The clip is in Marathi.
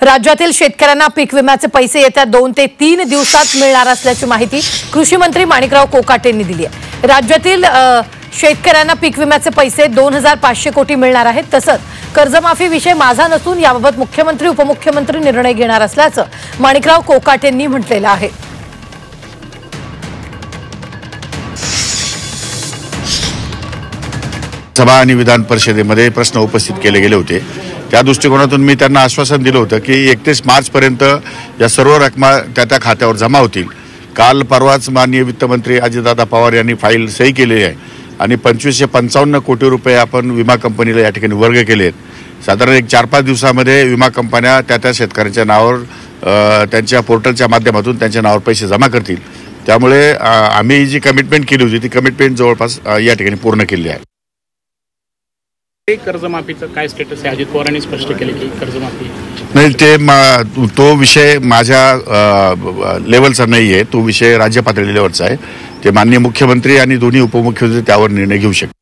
राज्यातील शेतकऱ्यांना पीक विम्याचे पैसे येत्या 2 ते 3 दिवसात मिळणार असल्याची माहिती कृषी मंत्री माणिकराव कोकाटेंनी दिली आहे। राज्यातील शेतकऱ्यांना पीक विम्याचे पैसे 2500 कोटी मिळणार आहेत। तसंच कर्जमाफी विषय माझा नसून याबाबत मुख्यमंत्री उपमुख्यमंत्री निर्णय घेणार असल्याचं माणिकराव कोकाटेंनी म्हटलेलं आहे। सभा आणि विधान परिषदेमध्ये प्रश्न उपस्थित केले गेले होते। त्या दृष्टिकोनातून मी त्यांना आश्वासन दिलं होतं की 31 मार्च पर्यंत या सर्व रकमा त्या खात्यावर जमा होतील। काल परवाच माननीय वित्तमंत्री अजितदादा पवार यांनी फाईल सही केलेली आहे आणि 2555 कोटी रुपये आपण विमा कंपनीला या ठिकाणी वर्ग केले आहेत। साधारण एक 4-5 दिवसामध्ये विमा कंपन्या त्या शेतकऱ्यांच्या नावावर त्यांच्या पोर्टलच्या माध्यमातून त्यांच्या नावावर पैसे जमा करतील। त्यामुळे आम्ही जी कमिटमेंट केली होती ती कमिटमेंट जवळपास या ठिकाणी पूर्ण केली आहे। कर्जमाफीचं काय स्टेटस आहे? अजित पवारांनी स्पष्ट केले की कर्जमाफी नाही, तो विषय माझ्या लेवलचा नाही आहे। तो विषय राज्य पातळी लेवलचा आहे। ते माननीय मुख्यमंत्री आणि दोन्ही उपमुख्यमंत्री त्यावर निर्णय घेऊ शकतात।